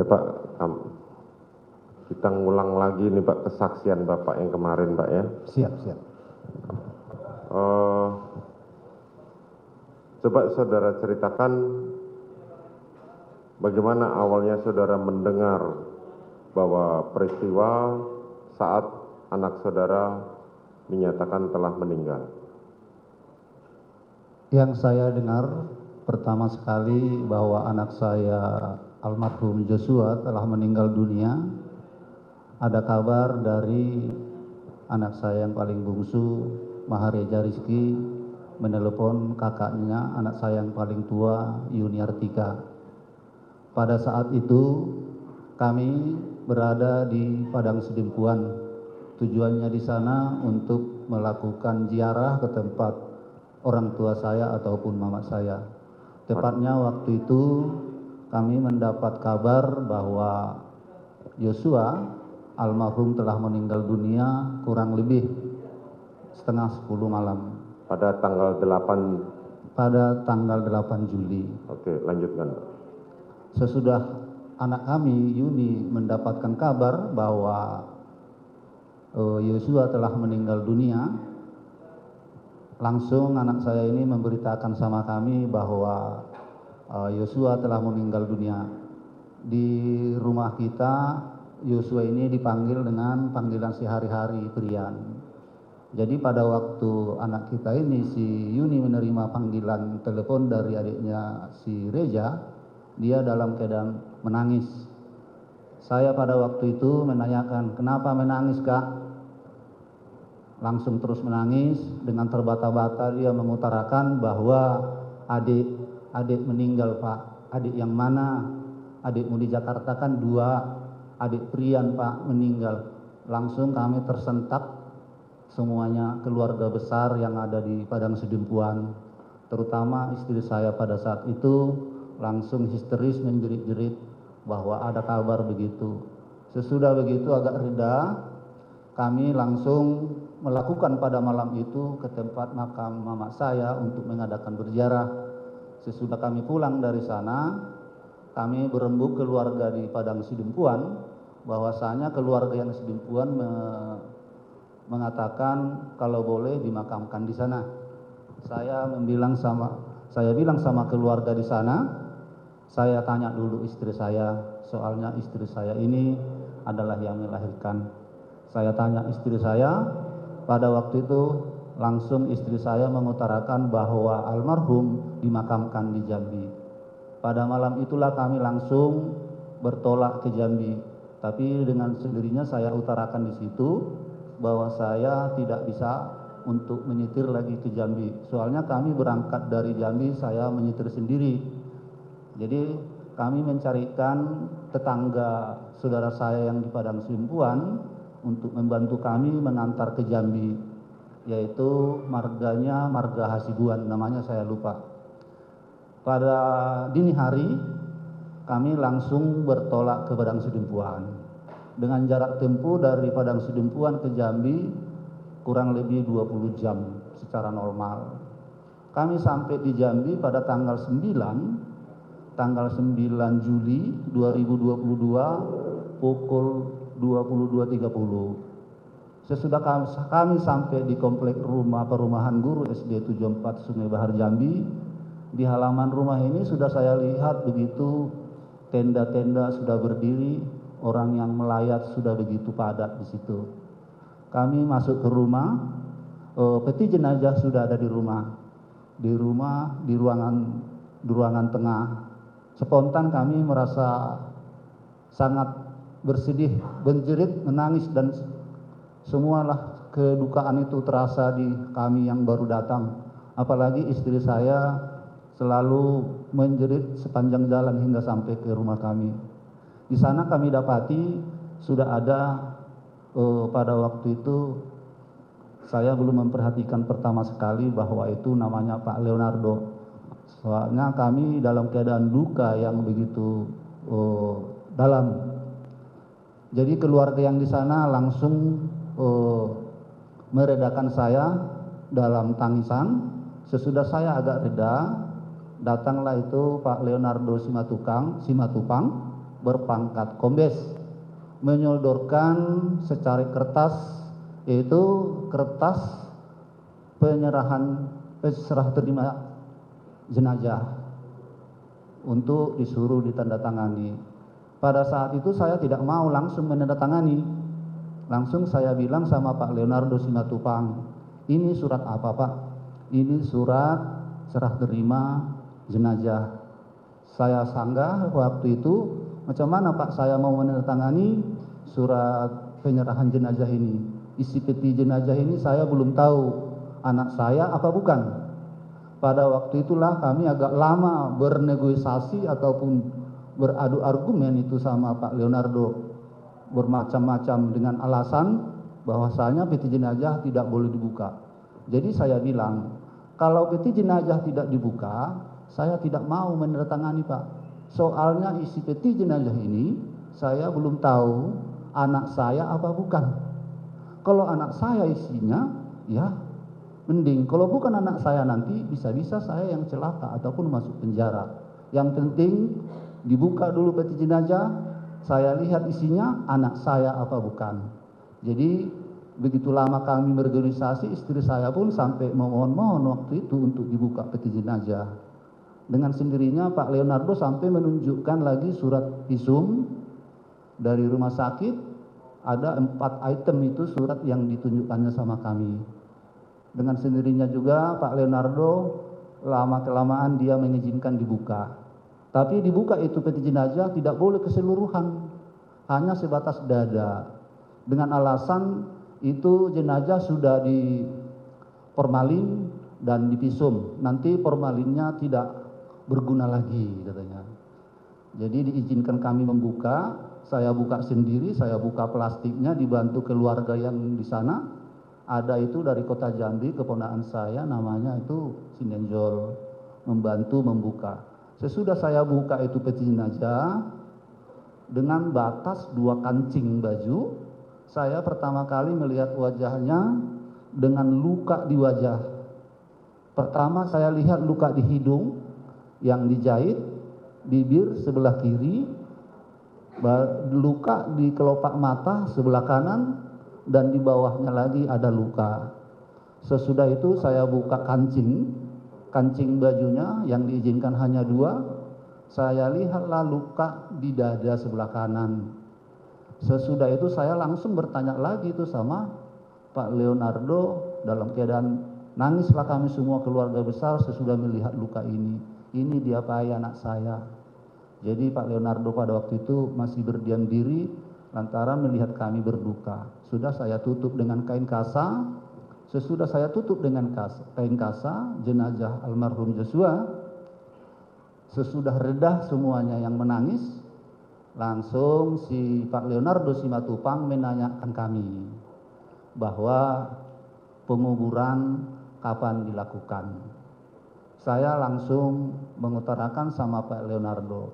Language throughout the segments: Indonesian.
Pak, kita ngulang lagi nih Pak kesaksian Bapak yang kemarin Pak ya. Siap, siap. Coba saudara ceritakan bagaimana awalnya saudara mendengar bahwa peristiwa saat anak saudara dinyatakan telah meninggal. Yang saya dengar pertama sekali bahwa anak saya almarhum Joshua telah meninggal dunia. Ada kabar dari anak saya yang paling bungsu, Mahareja Rizky, menelepon kakaknya, anak saya yang paling tua, Yuni Artika. Pada saat itu kami berada di Padang Sidempuan. Tujuannya di sana untuk melakukan ziarah ke tempat orang tua saya ataupun mama saya. Tepatnya waktu itu kami mendapat kabar bahwa Joshua almarhum telah meninggal dunia kurang lebih setengah 10 malam. Pada tanggal 8. Pada tanggal 8 Juli. Oke, lanjutkan. Sesudah anak kami Yuni mendapatkan kabar bahwa Joshua telah meninggal dunia, langsung anak saya ini memberitakan sama kami bahwa Joshua telah meninggal dunia. Di rumah kita Joshua ini dipanggil dengan panggilan sehari-hari Prian. Jadi pada waktu anak kita ini si Yuni menerima panggilan telepon dari adiknya si Reja, dia dalam keadaan menangis. Saya pada waktu itu menanyakan, kenapa menangis Kak? Langsung terus menangis, dengan terbata-bata dia mengutarakan bahwa adik meninggal Pak. Adik yang mana? Adikmu di Jakarta kan 2, adik Prian Pak meninggal. Langsung kami tersentak semuanya, keluarga besar yang ada di Padang Sidempuan, terutama istri saya pada saat itu langsung histeris menjerit-jerit bahwa ada kabar begitu. Sesudah begitu agak reda, kami langsung melakukan pada malam itu ke tempat makam mama saya untuk mengadakan berziarah. Sesudah kami pulang dari sana, kami berembuk keluarga di Padang Sidempuan, bahwasanya keluarga yang Sidempuan mengatakan kalau boleh dimakamkan di sana. Saya bilang sama keluarga di sana, saya tanya dulu istri saya, soalnya istri saya ini adalah yang melahirkan. Saya tanya istri saya, pada waktu itu langsung istri saya mengutarakan bahwa almarhum dimakamkan di Jambi. Pada malam itulah kami langsung bertolak ke Jambi, tapi dengan sendirinya saya utarakan di situ bahwa saya tidak bisa untuk menyetir lagi ke Jambi. Soalnya kami berangkat dari Jambi, saya menyetir sendiri. Jadi kami mencarikan tetangga saudara saya yang di Padang Sidempuan untuk membantu kami mengantar ke Jambi, yaitu marganya Marga Hasibuan, namanya saya lupa. Pada dini hari kami langsung bertolak ke Padang Sidempuan. Dengan jarak tempuh dari Padang Sidempuan ke Jambi kurang lebih 20 jam secara normal. Kami sampai di Jambi pada tanggal 9 Juli 2022 pukul 22.30. Sesudah kami sampai di komplek perumahan guru SD 74 Sungai Bahar Jambi, di halaman rumah ini sudah saya lihat begitu tenda-tenda sudah berdiri, orang yang melayat sudah begitu padat di situ. Kami masuk ke rumah, peti jenazah sudah ada di rumah. Di ruangan tengah. Spontan kami merasa sangat bersedih, menjerit, menangis, dan semualah kedukaan itu terasa di kami yang baru datang. Apalagi istri saya selalu menjerit sepanjang jalan hingga sampai ke rumah kami. Di sana kami dapati sudah ada pada waktu itu saya belum memperhatikan pertama sekali bahwa itu namanya Pak Leonardo. Soalnya kami dalam keadaan duka yang begitu dalam. Jadi keluarga yang di sana langsung meredakan saya dalam tangisan. Sesudah saya agak reda, datanglah itu Pak Leonardo Simatupang berpangkat kombes menyodorkan secari kertas, yaitu kertas penyerahan serah terima jenazah untuk disuruh ditandatangani. Pada saat itu saya tidak mau langsung menandatangani. Langsung saya bilang sama Pak Leonardo Simatupang, ini surat apa Pak? Ini surat serah terima jenazah. Saya sanggah waktu itu, macam mana Pak saya mau menandatangani surat penyerahan jenazah ini? Isi peti jenazah ini saya belum tahu anak saya apa bukan. Pada waktu itulah kami agak lama bernegosiasi ataupun beradu argumen itu sama Pak Leonardo, bermacam-macam dengan alasan bahwasanya peti jenazah tidak boleh dibuka. Jadi saya bilang, kalau peti jenazah tidak dibuka, saya tidak mau menandatangani Pak. Soalnya isi peti jenazah ini saya belum tahu anak saya apa bukan. Kalau anak saya isinya, ya mending. Kalau bukan anak saya nanti bisa-bisa saya yang celaka ataupun masuk penjara. Yang penting dibuka dulu peti jenazah, saya lihat isinya anak saya apa bukan. Jadi begitu lama kami berorganisasi, istri saya pun sampai memohon-mohon waktu itu untuk dibuka peti jenazah. Dengan sendirinya Pak Leonardo sampai menunjukkan lagi surat visum dari rumah sakit, ada 4 item itu surat yang ditunjukkannya sama kami. Dengan sendirinya juga Pak Leonardo lama-kelamaan dia mengizinkan dibuka. Tapi dibuka itu peti jenazah tidak boleh keseluruhan, hanya sebatas dada. Dengan alasan itu jenazah sudah diformalin dan divisum, nanti formalinnya tidak berguna lagi katanya. Jadi diizinkan kami membuka, saya buka sendiri, saya buka plastiknya dibantu keluarga yang di sana. Ada itu dari kota Jambi, keponakan saya namanya itu Sinenjol, membantu membuka. Sesudah saya buka itu peti jenazah dengan batas 2 kancing baju, saya pertama kali melihat wajahnya dengan luka di wajah. Pertama saya lihat luka di hidung yang dijahit, bibir sebelah kiri, luka di kelopak mata sebelah kanan, dan di bawahnya lagi ada luka. Sesudah itu saya buka kancing bajunya yang diizinkan hanya 2. Saya lihatlah luka di dada sebelah kanan. Sesudah itu saya langsung bertanya lagi itu sama Pak Leonardo, dalam keadaan nangislah kami semua keluarga besar sesudah melihat luka ini. Ini diapai anak saya. Jadi Pak Leonardo pada waktu itu masih berdiam diri lantaran melihat kami berduka. Sudah saya tutup dengan kain kasa. Sesudah saya tutup dengan kain kasa jenazah almarhum Joshua, sesudah redah semuanya yang menangis, langsung si Pak Leonardo Simatupang menanyakan kami bahwa penguburan kapan dilakukan. Saya langsung mengutarakan sama Pak Leonardo,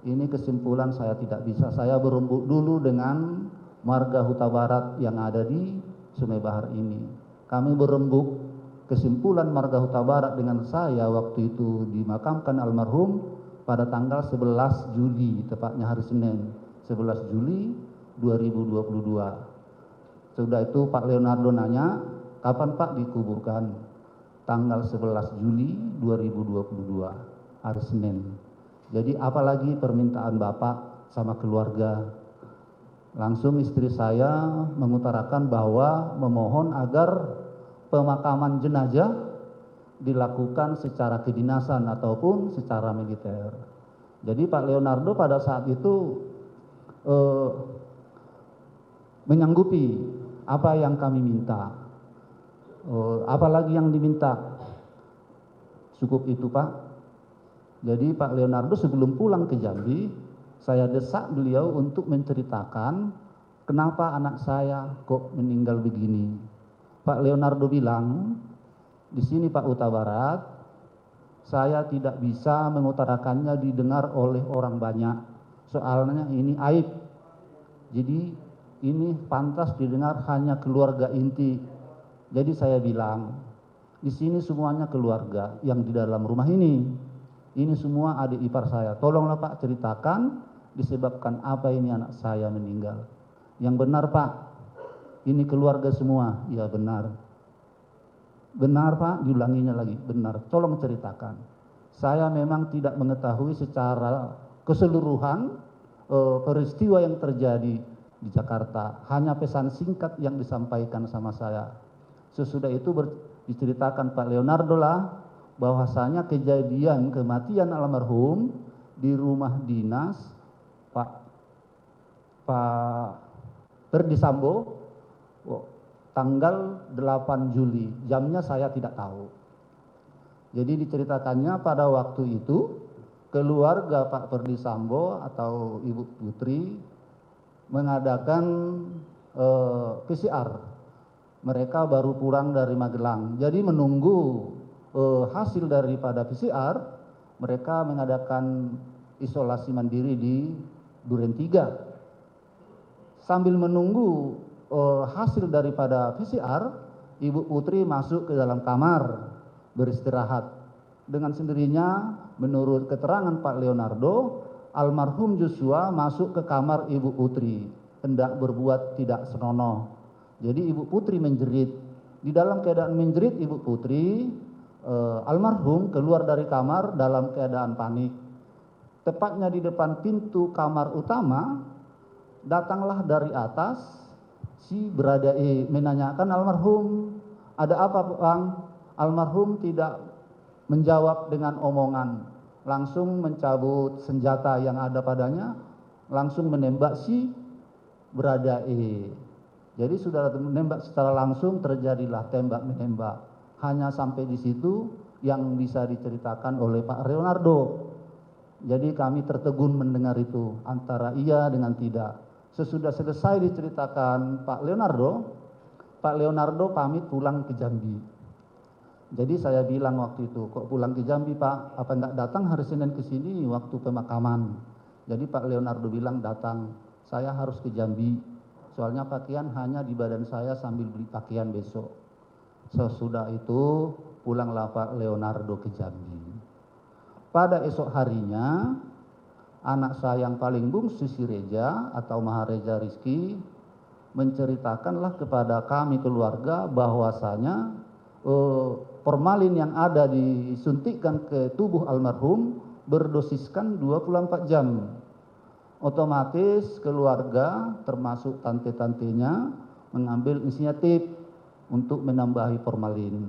ini kesimpulan saya tidak bisa, saya berembuk dulu dengan marga Huta Barat yang ada di Sungai Bahar ini. Kami berembuk kesimpulan marga Huta Barat dengan saya waktu itu dimakamkan almarhum pada tanggal 11 Juli, tepatnya hari Senin, 11 Juli 2022. Sudah itu Pak Leonardo nanya, kapan Pak dikuburkan? Tanggal 11 Juli 2022, hari Senin. Jadi apalagi permintaan Bapak sama keluarga? Langsung istri saya mengutarakan bahwa memohon agar pemakaman jenazah dilakukan secara kedinasan ataupun secara militer. Jadi Pak Leonardo pada saat itu menyanggupi apa yang kami minta. Apalagi yang diminta, cukup itu Pak. Jadi Pak Leonardo sebelum pulang ke Jambi, saya desak beliau untuk menceritakan kenapa anak saya kok meninggal begini. Pak Leonardo bilang, di sini Pak Huta Barat, saya tidak bisa mengutarakannya didengar oleh orang banyak. Soalnya ini aib. Jadi ini pantas didengar hanya keluarga inti. Jadi saya bilang, di sini semuanya keluarga yang di dalam rumah ini. Ini semua adik ipar saya. Tolonglah Pak ceritakan disebabkan apa ini anak saya meninggal. Yang benar Pak, ini keluarga semua. Ya benar. Benar Pak, diulanginya lagi, benar. Tolong ceritakan. Saya memang tidak mengetahui secara keseluruhan peristiwa yang terjadi di Jakarta. Hanya pesan singkat yang disampaikan sama saya. Sesudah itu diceritakan Pak Leonardo lah bahwasanya kejadian kematian almarhum di rumah dinas Pak Ferdi Sambo tanggal 8 Juli, jamnya saya tidak tahu. Jadi diceritakannya pada waktu itu keluarga Pak Ferdi Sambo atau Ibu Putri mengadakan PCR. Mereka baru pulang dari Magelang. Jadi menunggu hasil daripada PCR, mereka mengadakan isolasi mandiri di Duren 3. Sambil menunggu hasil daripada PCR, Ibu Putri masuk ke dalam kamar beristirahat. Dengan sendirinya, menurut keterangan Pak Leonardo, almarhum Joshua masuk ke kamar Ibu Putri, hendak berbuat tidak senonoh. Jadi Ibu Putri menjerit. Di dalam keadaan menjerit Ibu Putri, almarhum keluar dari kamar dalam keadaan panik. Tepatnya di depan pintu kamar utama, datanglah dari atas si Beradae menanyakan almarhum, ada apa Bang? Almarhum tidak menjawab dengan omongan, langsung mencabut senjata yang ada padanya, langsung menembak si Beradae. Jadi sudah menembak secara langsung, terjadilah tembak-menembak. Hanya sampai di situ yang bisa diceritakan oleh Pak Leonardo. Jadi kami tertegun mendengar itu, antara iya dengan tidak. Sesudah selesai diceritakan Pak Leonardo pamit pulang ke Jambi. Jadi saya bilang waktu itu, kok pulang ke Jambi Pak? Apa enggak datang hari Senin ke sini waktu pemakaman? Jadi Pak Leonardo bilang datang, saya harus ke Jambi. Soalnya pakaian hanya di badan saya sambil beli pakaian besok. Sesudah itu pulanglah Pak Leonardo ke Jambi. Pada esok harinya, anak saya yang paling bungsu si Reja atau Mahareja Rizky menceritakanlah kepada kami keluarga bahwasanya formalin yang ada disuntikkan ke tubuh almarhum berdosiskan 24 jam. Otomatis keluarga termasuk tante-tantenya mengambil inisiatif untuk menambahi formalin.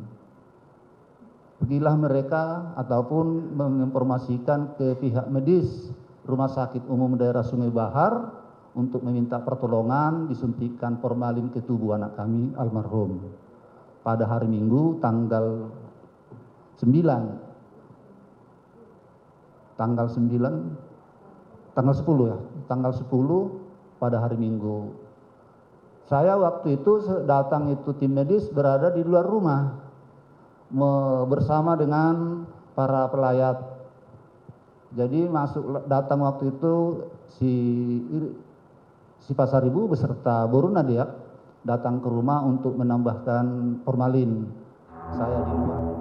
Pergilah mereka ataupun menginformasikan ke pihak medis Rumah Sakit Umum Daerah Sungai Bahar untuk meminta pertolongan disuntikkan formalin ke tubuh anak kami almarhum. Pada hari Minggu tanggal 10 pada hari Minggu. Saya waktu itu datang itu tim medis berada di luar rumah bersama dengan para pelayat. Jadi datang waktu itu si Pasar Ibu beserta Boru Nadia datang ke rumah untuk menambahkan formalin. Saya di luar.